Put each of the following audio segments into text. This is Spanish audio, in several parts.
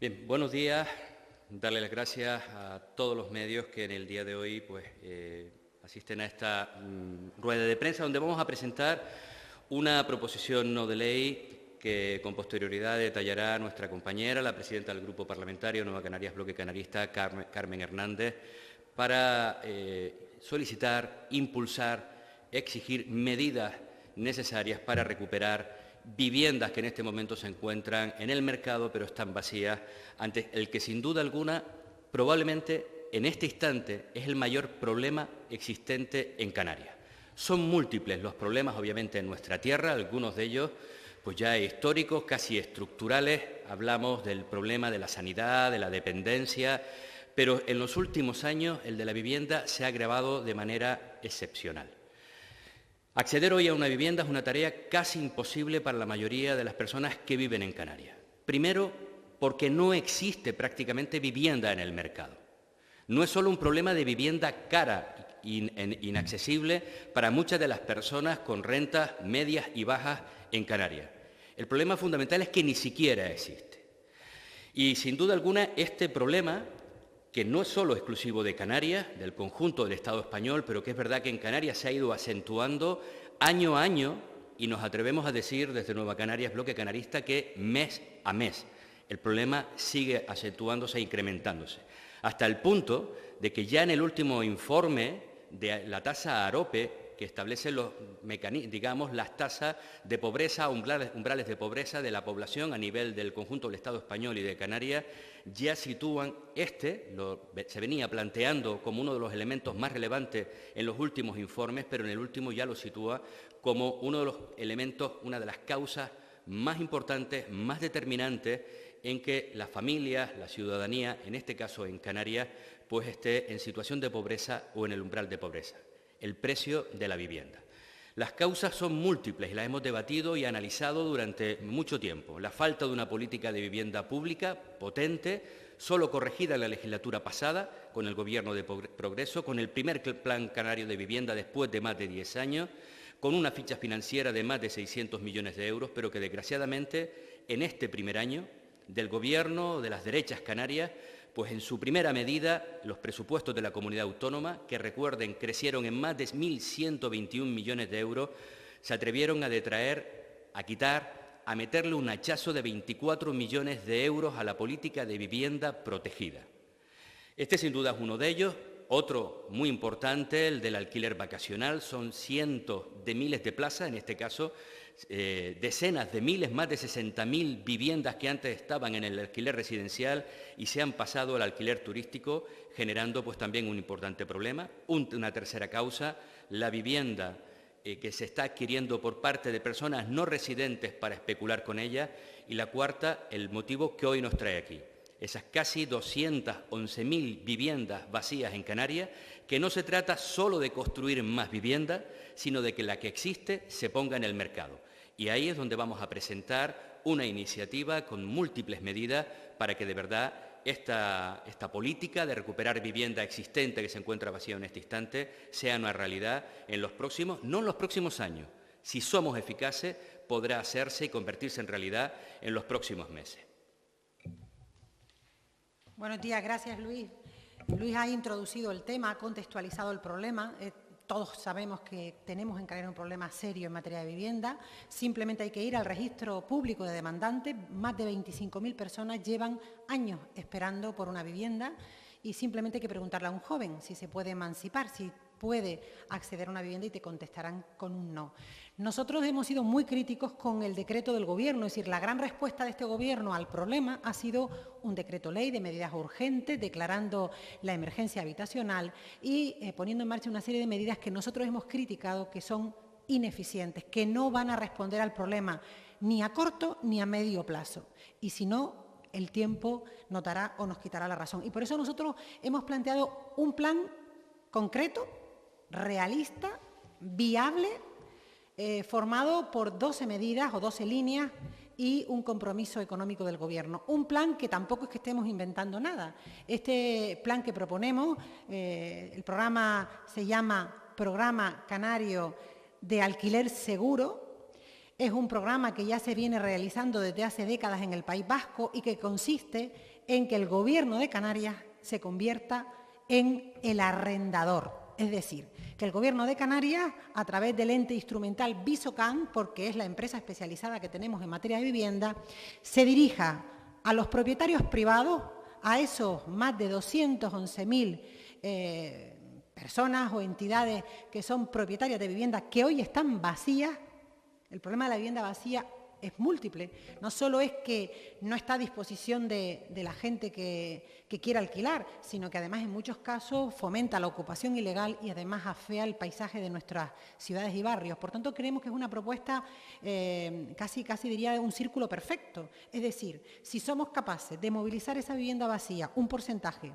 Bien, buenos días. Darle las gracias a todos los medios que en el día de hoy asisten a esta rueda de prensa donde vamos a presentar una proposición no de ley que con posterioridad detallará nuestra compañera, la presidenta del Grupo Parlamentario Nueva Canarias Bloque Canarista, Carmen Hernández, para solicitar, impulsar, exigir medidas necesarias para recuperar viviendas que en este momento se encuentran en el mercado pero están vacías, ante el que sin duda alguna probablemente en este instante es el mayor problema existente en Canarias. Son múltiples los problemas obviamente en nuestra tierra, algunos de ellos pues ya históricos, casi estructurales. Hablamos del problema de la sanidad, de la dependencia, pero en los últimos años el de la vivienda se ha agravado de manera excepcional. Acceder hoy a una vivienda es una tarea casi imposible para la mayoría de las personas que viven en Canarias. Primero, porque no existe prácticamente vivienda en el mercado. No es solo un problema de vivienda cara, inaccesible para muchas de las personas con rentas medias y bajas en Canarias. El problema fundamental es que ni siquiera existe. Y sin duda alguna este problema, que no es solo exclusivo de Canarias, del conjunto del Estado español, pero que es verdad que en Canarias se ha ido acentuando año a año, y nos atrevemos a decir desde Nueva Canarias Bloque Canarista que mes a mes el problema sigue acentuándose e incrementándose, hasta el punto de que ya en el último informe de la tasa AROPE, que establece las tasas de pobreza, umbrales de pobreza de la población a nivel del conjunto del Estado español y de Canarias, ya sitúan se venía planteando como uno de los elementos más relevantes en los últimos informes, pero en el último ya lo sitúa como uno de los elementos, una de las causas más importantes, más determinantes en que las familias, la ciudadanía, en este caso en Canarias, pues esté en situación de pobreza o en el umbral de pobreza. El precio de la vivienda. Las causas son múltiples y las hemos debatido y analizado durante mucho tiempo. La falta de una política de vivienda pública potente, solo corregida en la legislatura pasada con el Gobierno de Progreso, con el primer Plan Canario de Vivienda después de más de 10 años, con una ficha financiera de más de 600 millones de euros, pero que desgraciadamente en este primer año del Gobierno de las derechas canarias, pues en su primera medida los presupuestos de la comunidad autónoma, que recuerden crecieron en más de 1.121 millones de euros, se atrevieron a detraer, a quitar, a meterle un hachazo de 24 millones de euros a la política de vivienda protegida. Este sin duda es uno de ellos. Otro muy importante, el del alquiler vacacional, son cientos de miles de plazas, en este caso decenas de miles, más de 60.000 viviendas que antes estaban en el alquiler residencial y se han pasado al alquiler turístico, generando pues también un importante problema. Una tercera causa, la vivienda que se está adquiriendo por parte de personas no residentes para especular con ella, y la cuarta, el motivo que hoy nos trae aquí. Esas casi 211.000 viviendas vacías en Canarias, que no se trata solo de construir más vivienda, sino de que la que existe se ponga en el mercado. Y ahí es donde vamos a presentar una iniciativa con múltiples medidas para que de verdad esta política de recuperar vivienda existente que se encuentra vacía en este instante sea una realidad en los próximos, no en los próximos años, si somos eficaces podrá hacerse y convertirse en realidad en los próximos meses. Buenos días, gracias Luis. Luis ha introducido el tema, ha contextualizado el problema. Todos sabemos que tenemos en Canarias un problema serio en materia de vivienda. Simplemente hay que ir al registro público de demandantes. Más de 25.000 personas llevan años esperando por una vivienda y simplemente hay que preguntarle a un joven si se puede emancipar, si puede acceder a una vivienda y te contestarán con un no. Nosotros hemos sido muy críticos con el decreto del Gobierno, es decir, la gran respuesta de este Gobierno al problema ha sido un decreto ley de medidas urgentes, declarando la emergencia habitacional y poniendo en marcha una serie de medidas que nosotros hemos criticado que son ineficientes, que no van a responder al problema ni a corto ni a medio plazo. Y si no, el tiempo nos dará o nos quitará la razón. Y por eso nosotros hemos planteado un plan concreto, realista, viable, formado por 12 medidas o 12 líneas y un compromiso económico del Gobierno. Un plan que tampoco es que estemos inventando nada. Este plan que proponemos, el programa se llama Programa Canario de Alquiler Seguro, Es un programa que ya se viene realizando desde hace décadas en el País Vasco y que consiste en que el Gobierno de Canarias se convierta en el arrendador. Es decir, que el Gobierno de Canarias, a través del ente instrumental Visocan, porque es la empresa especializada que tenemos en materia de vivienda, se dirija a los propietarios privados, a esos más de 211.000 personas o entidades que son propietarias de viviendas que hoy están vacías. El problema de la vivienda vacía es múltiple. No solo es que no está a disposición de la gente que quiera alquilar, sino que además en muchos casos fomenta la ocupación ilegal y además afea el paisaje de nuestras ciudades y barrios. Por tanto, creemos que es una propuesta casi diría de un círculo perfecto. Es decir, si somos capaces de movilizar esa vivienda vacía, un porcentaje,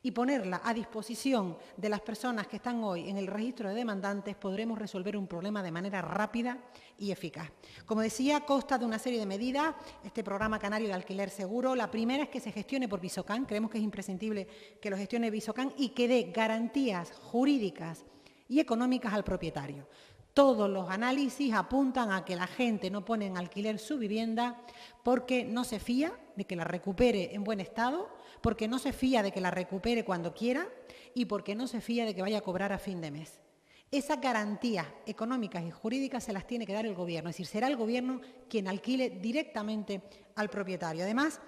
y ponerla a disposición de las personas que están hoy en el registro de demandantes, podremos resolver un problema de manera rápida y eficaz. Como decía, consta de una serie de medidas este programa canario de alquiler seguro. La primera es que se gestione por Visocan. Creemos que es imprescindible que lo gestione Visocan y que dé garantías jurídicas y económicas al propietario. Todos los análisis apuntan a que la gente no pone en alquiler su vivienda porque no se fía de que la recupere en buen estado, porque no se fía de que la recupere cuando quiera y porque no se fía de que vaya a cobrar a fin de mes. Esas garantías económicas y jurídicas se las tiene que dar el Gobierno, es decir, será el Gobierno quien alquile directamente al propietario. Además,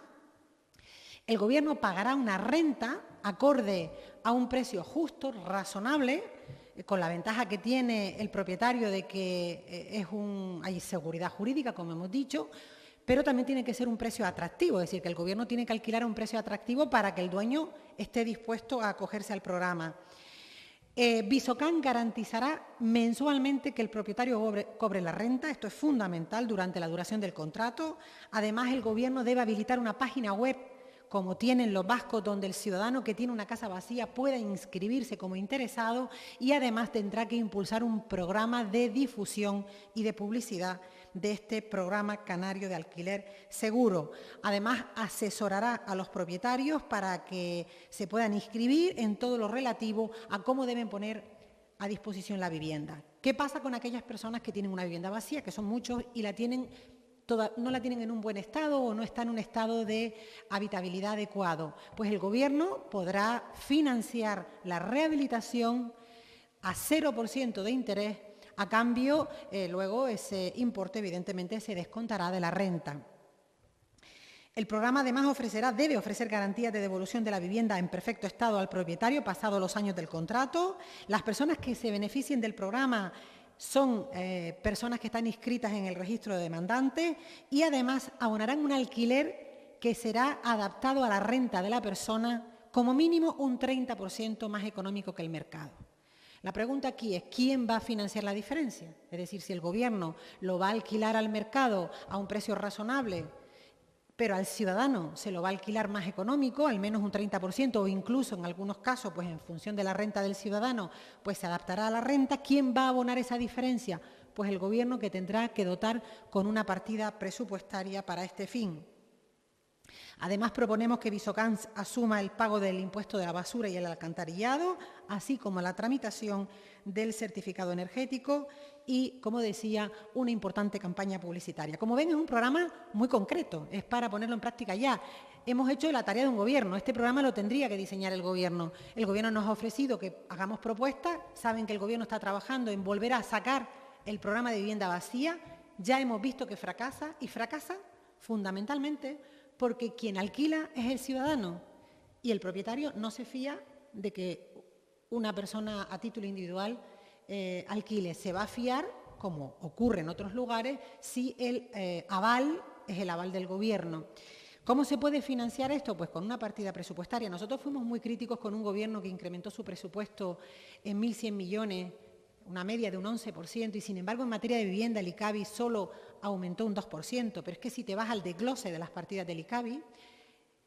el Gobierno pagará una renta acorde a un precio justo, razonable, con la ventaja que tiene el propietario de que hay seguridad jurídica, como hemos dicho, pero también tiene que ser un precio atractivo, es decir, que el Gobierno tiene que alquilar a un precio atractivo para que el dueño esté dispuesto a acogerse al programa. Visocan garantizará mensualmente que el propietario cobre la renta. Esto es fundamental durante la duración del contrato. Además, el Gobierno debe habilitar una página web, como tienen los vascos, donde el ciudadano que tiene una casa vacía pueda inscribirse como interesado, y además tendrá que impulsar un programa de difusión y de publicidad de este programa canario de alquiler seguro. Además, asesorará a los propietarios para que se puedan inscribir en todo lo relativo a cómo deben poner a disposición la vivienda. ¿Qué pasa con aquellas personas que tienen una vivienda vacía, que son muchos, y no la tienen en un buen estado o no está en un estado de habitabilidad adecuado? Pues el Gobierno podrá financiar la rehabilitación a 0% de interés. A cambio, luego ese importe evidentemente se descontará de la renta. El programa además debe ofrecer garantías de devolución de la vivienda en perfecto estado al propietario pasados los años del contrato. Las personas que se beneficien del programa son personas que están inscritas en el registro de demandantes y además abonarán un alquiler que será adaptado a la renta de la persona, como mínimo un 30% más económico que el mercado. La pregunta aquí es, ¿quién va a financiar la diferencia? Es decir, si el Gobierno lo va a alquilar al mercado a un precio razonable, pero al ciudadano se lo va a alquilar más económico, al menos un 30%, o incluso en algunos casos, pues en función de la renta del ciudadano, pues se adaptará a la renta. ¿Quién va a abonar esa diferencia? Pues el Gobierno, que tendrá que dotar con una partida presupuestaria para este fin. Además, proponemos que Visocan asuma el pago del impuesto de la basura y el alcantarillado, así como la tramitación del certificado energético y, como decía, una importante campaña publicitaria. Como ven, es un programa muy concreto, es para ponerlo en práctica ya. Hemos hecho la tarea de un Gobierno, este programa lo tendría que diseñar el Gobierno. El Gobierno nos ha ofrecido que hagamos propuestas, saben que el Gobierno está trabajando en volver a sacar el programa de vivienda vacía. Ya hemos visto que fracasa, y fracasa fundamentalmente porque quien alquila es el ciudadano y el propietario no se fía de que una persona a título individual alquile. Se va a fiar, como ocurre en otros lugares, si el aval es el aval del Gobierno. ¿Cómo se puede financiar esto? Pues con una partida presupuestaria. Nosotros fuimos muy críticos con un Gobierno que incrementó su presupuesto en 1.100 millones, una media de un 11%, y sin embargo en materia de vivienda el ICABI solo aumentó un 2%, pero es que si te vas al desglose de las partidas del ICABI,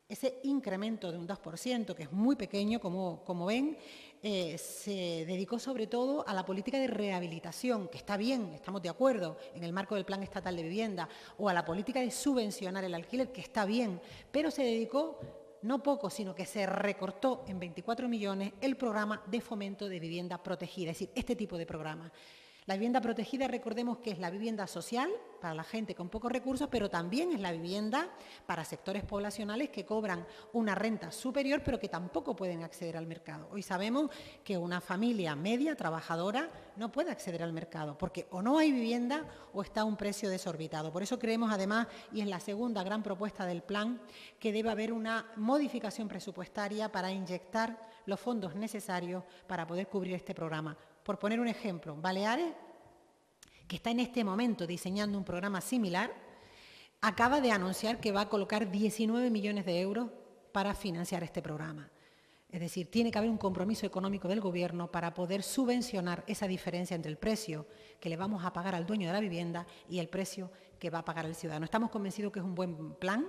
ese incremento de un 2%, que es muy pequeño, como ven, se dedicó sobre todo a la política de rehabilitación, que está bien, estamos de acuerdo, en el marco del Plan Estatal de Vivienda, o a la política de subvencionar el alquiler, que está bien, pero se dedicó no poco, sino que se recortó en 24 millones el programa de fomento de vivienda protegida, es decir, este tipo de programas. La vivienda protegida, recordemos que es la vivienda social para la gente con pocos recursos, pero también es la vivienda para sectores poblacionales que cobran una renta superior, pero que tampoco pueden acceder al mercado. Hoy sabemos que una familia media, trabajadora, no puede acceder al mercado, porque o no hay vivienda o está a un precio desorbitado. Por eso creemos, además, y es la segunda gran propuesta del plan, que debe haber una modificación presupuestaria para inyectar los fondos necesarios para poder cubrir este programa. Por poner un ejemplo, Baleares, que está en este momento diseñando un programa similar, acaba de anunciar que va a colocar 19 millones de euros para financiar este programa. Es decir, tiene que haber un compromiso económico del Gobierno para poder subvencionar esa diferencia entre el precio que le vamos a pagar al dueño de la vivienda y el precio que va a pagar el ciudadano. Estamos convencidos que es un buen plan,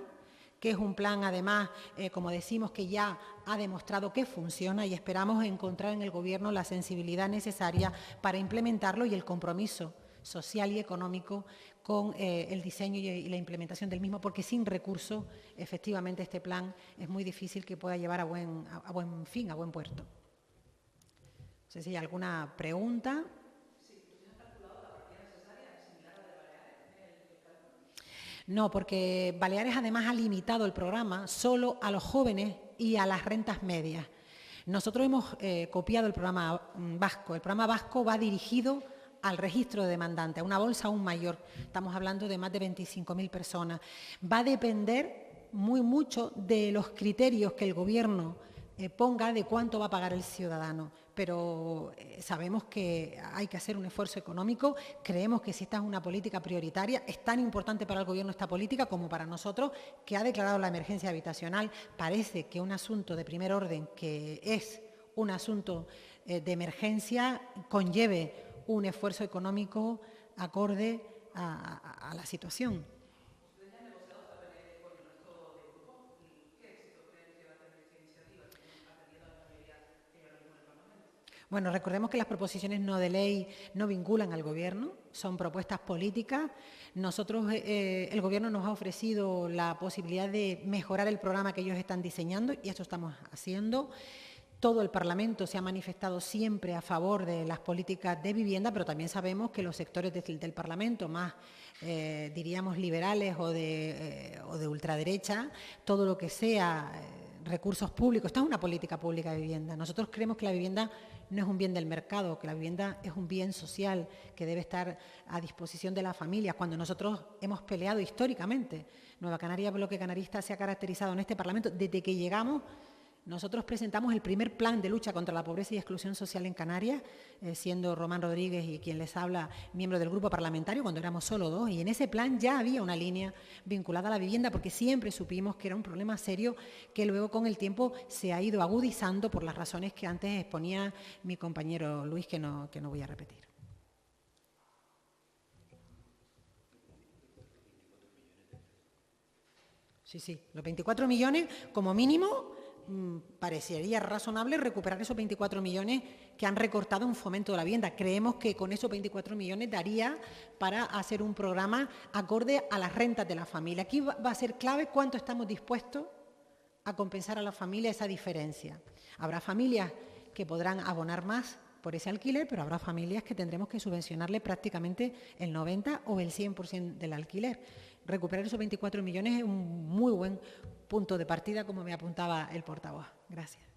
que es un plan, además, como decimos, que ya ha demostrado que funciona y esperamos encontrar en el Gobierno la sensibilidad necesaria para implementarlo y el compromiso social y económico con el diseño y la implementación del mismo, porque sin recursos, efectivamente, este plan es muy difícil que pueda llevar a buen fin, a buen puerto. No sé si hay alguna pregunta. No, porque Baleares además ha limitado el programa solo a los jóvenes y a las rentas medias. Nosotros hemos copiado el programa vasco. El programa vasco va dirigido al registro de demandantes, a una bolsa aún mayor. Estamos hablando de más de 25.000 personas. Va a depender mucho de los criterios que el Gobierno ponga de cuánto va a pagar el ciudadano. Pero sabemos que hay que hacer un esfuerzo económico, creemos que si esta es una política prioritaria, es tan importante para el Gobierno esta política como para nosotros, que ha declarado la emergencia habitacional. Parece que un asunto de primer orden, que es un asunto de emergencia, conlleve un esfuerzo económico acorde a la situación. Bueno, recordemos que las proposiciones no de ley no vinculan al Gobierno, son propuestas políticas. Nosotros, el Gobierno nos ha ofrecido la posibilidad de mejorar el programa que ellos están diseñando y esto estamos haciendo. Todo el Parlamento se ha manifestado siempre a favor de las políticas de vivienda, pero también sabemos que los sectores del Parlamento más, diríamos, liberales o de ultraderecha, todo lo que sea recursos públicos, esta es una política pública de vivienda. Nosotros creemos que la vivienda no es un bien del mercado, que la vivienda es un bien social que debe estar a disposición de las familias. Cuando nosotros hemos peleado históricamente, Nueva Canaria, Bloque Canarista, se ha caracterizado en este Parlamento desde que llegamos. Nosotros presentamos el primer plan de lucha contra la pobreza y exclusión social en Canarias, siendo Román Rodríguez y quien les habla miembro del grupo parlamentario, cuando éramos solo 2, y en ese plan ya había una línea vinculada a la vivienda, porque siempre supimos que era un problema serio que luego con el tiempo se ha ido agudizando por las razones que antes exponía mi compañero Luis, que no voy a repetir. Sí, los 24 millones como mínimo. Parecería razonable recuperar esos 24 millones que han recortado en fomento de la vivienda. Creemos que con esos 24 millones daría para hacer un programa acorde a las rentas de la familia. Aquí va a ser clave cuánto estamos dispuestos a compensar a la familia esa diferencia. Habrá familias que podrán abonar más por ese alquiler, pero habrá familias que tendremos que subvencionarle prácticamente el 90 o el 100% del alquiler. Recuperar esos 24 millones es un muy buen punto de partida, como me apuntaba el portavoz. Gracias.